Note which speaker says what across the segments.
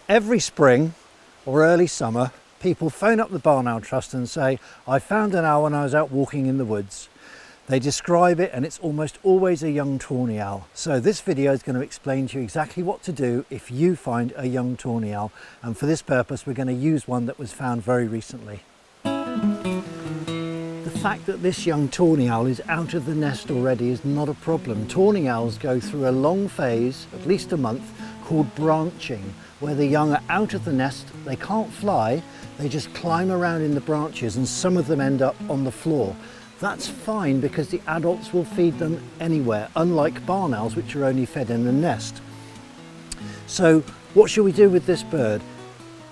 Speaker 1: Every spring or early summer, people phone up the Barn Owl Trust and say, I found an owl when I was out walking in the woods. They describe it and it's almost always a young tawny owl. So this video is going to explain to you exactly what to do if you find a young tawny owl. And for this purpose, we're going to use one that was found very recently. The fact that this young tawny owl is out of the nest already is not a problem. Tawny owls go through a long phase, at least a month, called branching, where the young are out of the nest. They can't fly, they just climb around in the branches, and some of them end up on the floor. That's fine because the adults will feed them anywhere, unlike barn owls, which are only fed in the nest. So what should we do with this bird?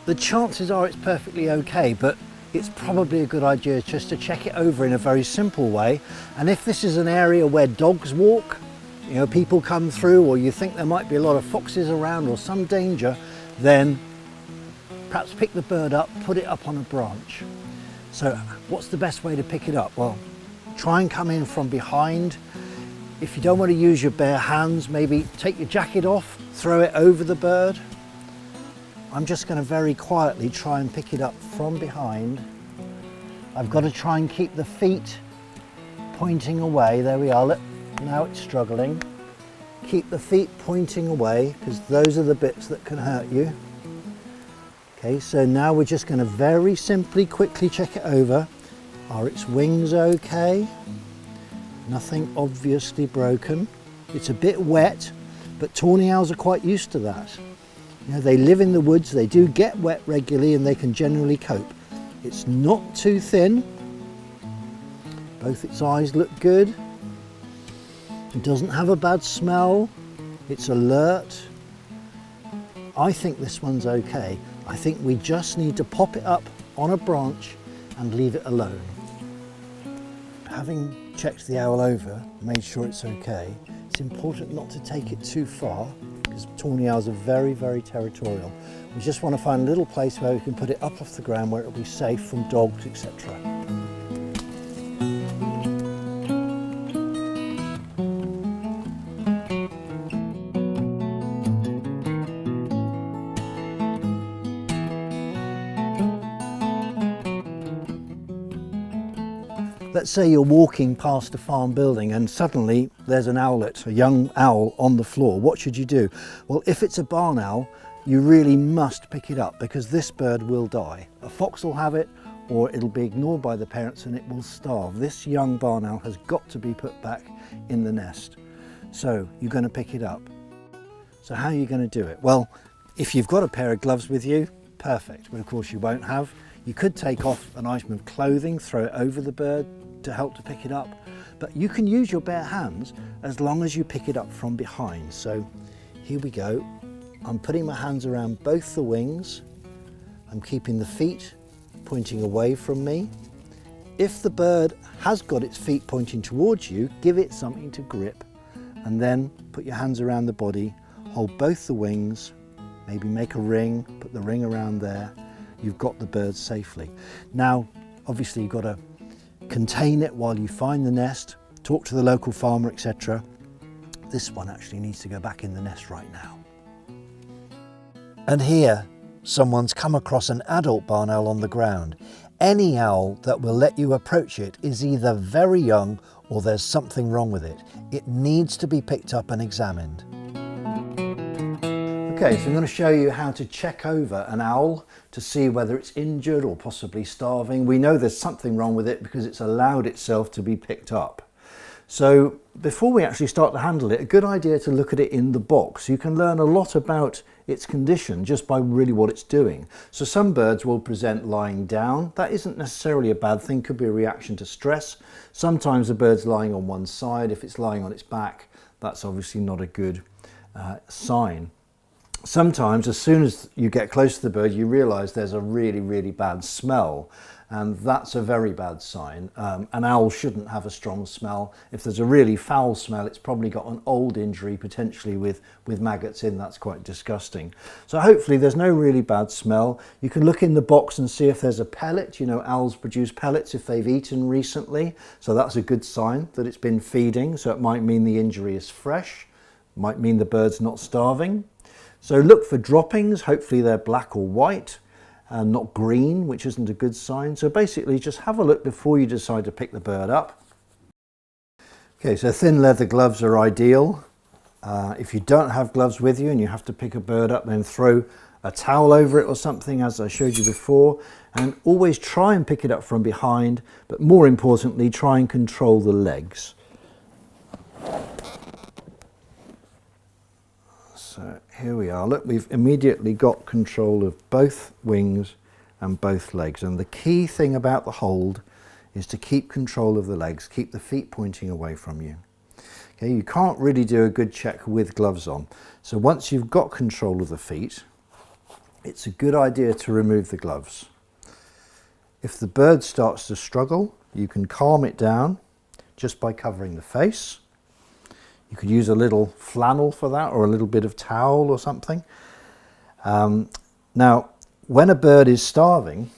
Speaker 1: The chances are it's perfectly okay, but it's probably a good idea just to check it over in a very simple way. And if this is an area where dogs walk, you know, people come through, or you think there might be a lot of foxes around or some danger, then perhaps pick the bird up, put it up on a branch. So what's the best way to pick it up? Well, try and come in from behind. If you don't want to use your bare hands, maybe take your jacket off, throw it over the bird. I'm just going to very quietly try and pick it up from behind. I've got to try and keep the feet pointing away. There we are. Now it's struggling. Keep the feet pointing away because those are the bits that can hurt you. Okay, so now we're just going to very simply, quickly check it over. Are its wings okay? Nothing obviously broken. It's a bit wet, but tawny owls are quite used to that. You know, they live in the woods, they do get wet regularly, and they can generally cope. It's not too thin. Both its eyes look good. It doesn't have a bad smell. It's alert. I think this one's okay. I think we just need to pop it up on a branch and leave it alone. Having checked the owl over, made sure it's okay, it's important not to take it too far because tawny owls are very, very territorial. We just want to find a little place where we can put it up off the ground where it'll be safe from dogs, etc. Let's say you're walking past a farm building and suddenly there's an owlet, a young owl on the floor. What should you do? Well, if it's a barn owl, you really must pick it up because this bird will die. A fox will have it, or it'll be ignored by the parents and it will starve. This young barn owl has got to be put back in the nest. So you're going to pick it up. So how are you going to do it? Well, if you've got a pair of gloves with you, perfect, but of course you won't have. You could take off an item of clothing, throw it over the bird to help to pick it up, but you can use your bare hands as long as you pick it up from behind. So here we go. I'm putting my hands around both the wings. I'm keeping the feet pointing away from me. If the bird has got its feet pointing towards you, give it something to grip, and then put your hands around the body, hold both the wings, maybe make a ring, put the ring around there. You've got the bird safely. Now, obviously you've got to contain it while you find the nest, talk to the local farmer, etc. This one actually needs to go back in the nest right now. And here, someone's come across an adult barn owl on the ground. Any owl that will let you approach it is either very young or there's something wrong with it. It needs to be picked up and examined. Okay, so I'm going to show you how to check over an owl to see whether it's injured or possibly starving. We know there's something wrong with it because it's allowed itself to be picked up. So before we actually start to handle it, a good idea to look at it in the box. You can learn a lot about its condition just by really what it's doing. So some birds will present lying down. That isn't necessarily a bad thing, could be a reaction to stress. Sometimes the bird's lying on one side. If it's lying on its back, that's obviously not a good sign. Sometimes, as soon as you get close to the bird, you realise there's a really, really bad smell, and that's a very bad sign. An owl shouldn't have a strong smell. If there's a really foul smell, it's probably got an old injury, potentially with maggots in. That's quite disgusting. So hopefully there's no really bad smell. You can look in the box and see if there's a pellet. You know, owls produce pellets if they've eaten recently, so that's a good sign that it's been feeding. So it might mean the injury is fresh, might mean the bird's not starving. So look for droppings, hopefully they're black or white, and not green, which isn't a good sign. So basically just have a look before you decide to pick the bird up. Okay, so thin leather gloves are ideal. If you don't have gloves with you and you have to pick a bird up, then throw a towel over it or something, as I showed you before, and always try and pick it up from behind, but more importantly, try and control the legs. So here we are. Look, we've immediately got control of both wings and both legs, and the key thing about the hold is to keep control of the legs, keep the feet pointing away from you. Okay, you can't really do a good check with gloves on. So once you've got control of the feet, it's a good idea to remove the gloves. If the bird starts to struggle, you can calm it down just by covering the face. You could use a little flannel for that, or a little bit of towel or something. Now, when a bird is starving,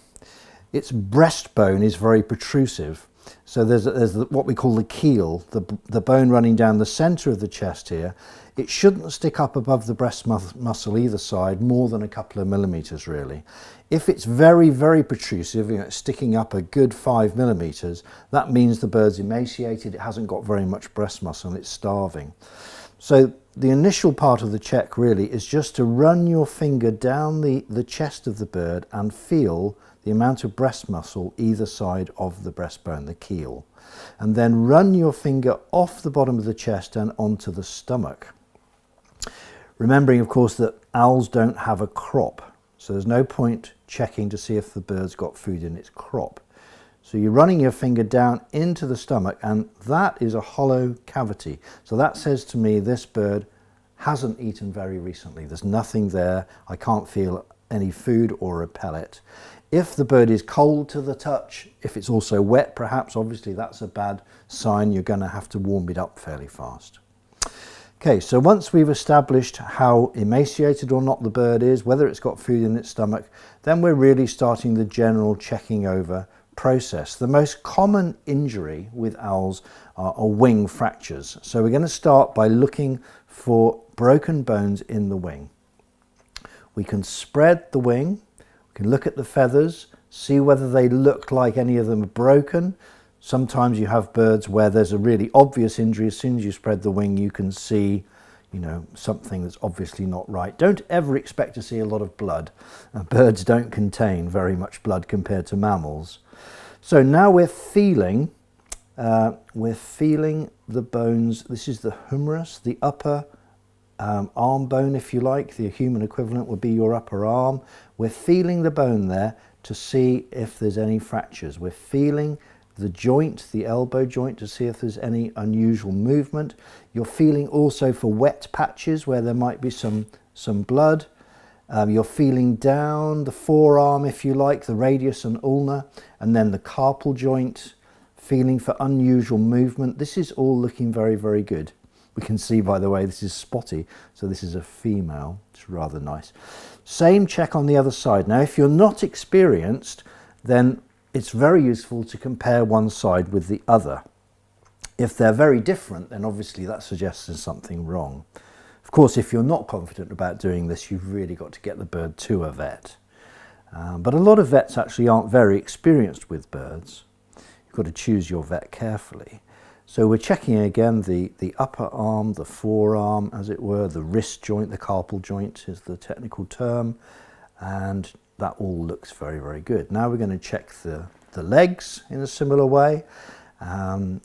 Speaker 1: its breastbone is very protrusive. So there's what we call the keel, the bone running down the center of the chest here. It shouldn't stick up above the breast muscle either side more than a couple of millimeters, really. If it's very, very protrusive, it's sticking up a good 5 millimeters, that means the bird's emaciated, it hasn't got very much breast muscle, and it's starving. So the initial part of the check really is just to run your finger down the chest of the bird and feel the amount of breast muscle either side of the breastbone, the keel. And then run your finger off the bottom of the chest and onto the stomach. Remembering, of course, that owls don't have a crop, so there's no point checking to see if the bird's got food in its crop. So you're running your finger down into the stomach, and that is a hollow cavity. So that says to me this bird hasn't eaten very recently. There's nothing there. I can't feel any food or a pellet. If the bird is cold to the touch, if it's also wet perhaps, obviously that's a bad sign. You're going to have to warm it up fairly fast. Okay, so once we've established how emaciated or not the bird is, whether it's got food in its stomach, then we're really starting the general checking over process. The most common injury with owls are wing fractures. So we're going to start by looking for broken bones in the wing. We can spread the wing. We can look at the feathers, see whether they look like any of them are broken. Sometimes you have birds where there's a really obvious injury. As soon as you spread the wing, you can see, something that's obviously not right. Don't ever expect to see a lot of blood. Birds don't contain very much blood compared to mammals. So now we're feeling the bones. This is the humerus, the upper arm bone, if you like. The human equivalent would be your upper arm. We're feeling the bone there to see if there's any fractures. We're feeling the joint, the elbow joint, to see if there's any unusual movement. You're feeling also for wet patches where there might be some blood. You're feeling down the forearm, if you like, the radius and ulna, and then the carpal joint, feeling for unusual movement. This is all looking very, very good. We can see, by the way, this is spotty, so this is a female. It's rather nice. Same check on the other side. Now, if you're not experienced, then it's very useful to compare one side with the other. If they're very different, then obviously that suggests there's something wrong. Of course, if you're not confident about doing this, you've really got to get the bird to a vet. But a lot of vets actually aren't very experienced with birds. You've got to choose your vet carefully. So we're checking again the upper arm, the forearm, as it were, the wrist joint, the carpal joint is the technical term, and that all looks very, very good. Now we're going to check the legs in a similar way.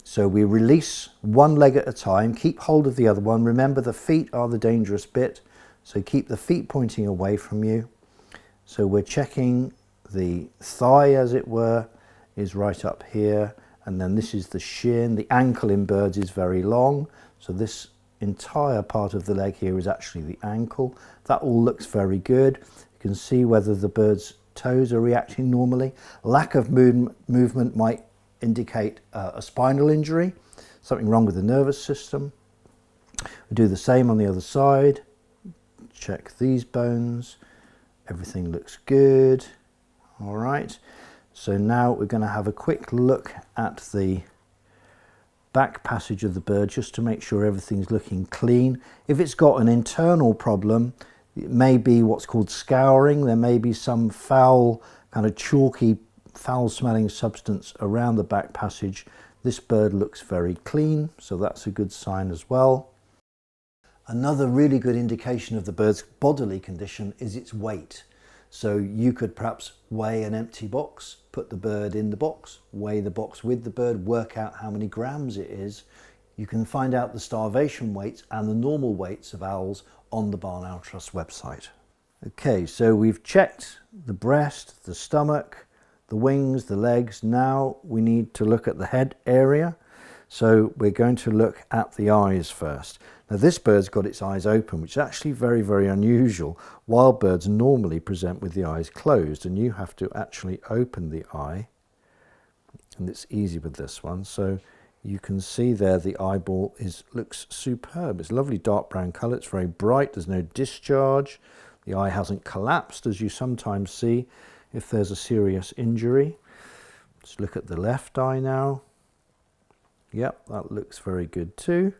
Speaker 1: So we release one leg at a time, keep hold of the other one. Remember, the feet are the dangerous bit, so keep the feet pointing away from you. So we're checking the thigh, as it were, is right up here, and then this is the shin. The ankle in birds is very long, so this entire part of the leg here is actually the ankle. That all looks very good. You can see whether the bird's toes are reacting normally. Lack of movement might indicate a spinal injury, something wrong with the nervous system. We do the same on the other side. Check these bones. Everything looks good. All right. So now we're going to have a quick look at the back passage of the bird just to make sure everything's looking clean. If it's got an internal problem, It may be what's called scouring. There may be some foul, kind of chalky, foul smelling substance around the back passage. This bird looks very clean, so that's a good sign as well. Another really good indication of the bird's bodily condition is its weight. So you could perhaps weigh an empty box, put the bird in the box, weigh the box with the bird, work out how many grams it is. You can find out the starvation weights and the normal weights of owls on the Barn Owl Trust website. Okay, so we've checked the breast, the stomach, the wings, the legs. Now we need to look at the head area. So we're going to look at the eyes first. Now this bird's got its eyes open, which is actually very, very unusual. Wild birds normally present with the eyes closed, and you have to actually open the eye. And it's easy with this one. So you can see there the eyeball looks superb. It's a lovely dark brown colour. It's very bright. There's no discharge. The eye hasn't collapsed, as you sometimes see if there's a serious injury. Let's look at the left eye now. Yep, that looks very good too.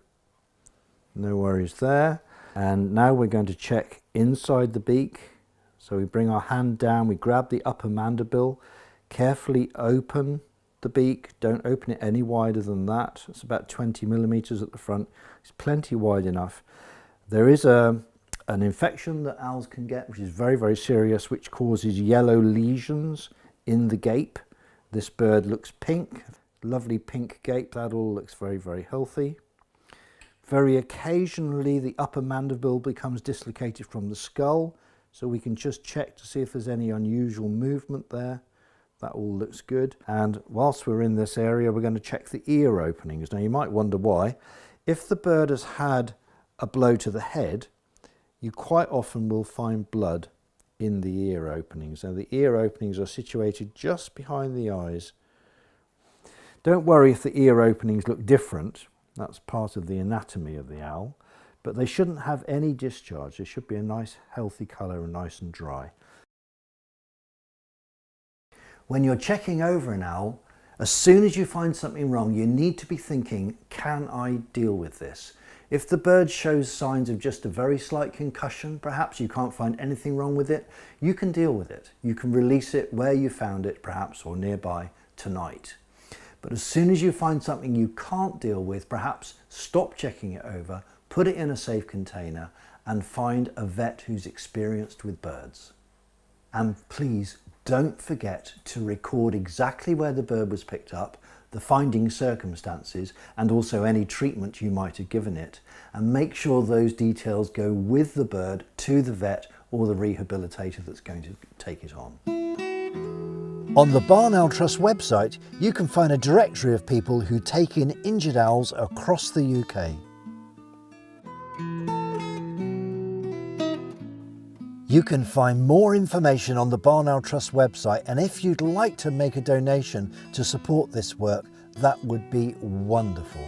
Speaker 1: No worries there. And now we're going to check inside the beak. So we bring our hand down, we grab the upper mandible, carefully open the beak. Don't open it any wider than that. It's about 20 millimeters at the front. It's plenty wide enough. There is an infection that owls can get, which is very, very serious, which causes yellow lesions in the gape. This bird looks pink. Lovely pink gape. That all looks very, very healthy. Very occasionally the upper mandible becomes dislocated from the skull, so we can just check to see if there's any unusual movement there. That all looks good. And whilst we're in this area, we're going to check the ear openings. Now you might wonder why. If the bird has had a blow to the head, you quite often will find blood in the ear openings. Now the ear openings are situated just behind the eyes. Don't worry if the ear openings look different. That's part of the anatomy of the owl, but they shouldn't have any discharge. They should be a nice healthy colour and nice and dry. When you're checking over an owl, as soon as you find something wrong, you need to be thinking, can I deal with this? If the bird shows signs of just a very slight concussion, perhaps you can't find anything wrong with it, you can deal with it. You can release it where you found it, perhaps, or nearby tonight. But as soon as you find something you can't deal with, perhaps stop checking it over, put it in a safe container, and find a vet who's experienced with birds. And please don't forget to record exactly where the bird was picked up, the finding circumstances, and also any treatment you might have given it, and make sure those details go with the bird to the vet or the rehabilitator that's going to take it on. On the Barn Owl Trust website, you can find a directory of people who take in injured owls across the UK. You can find more information on the Barn Owl Trust website, and if you'd like to make a donation to support this work, that would be wonderful.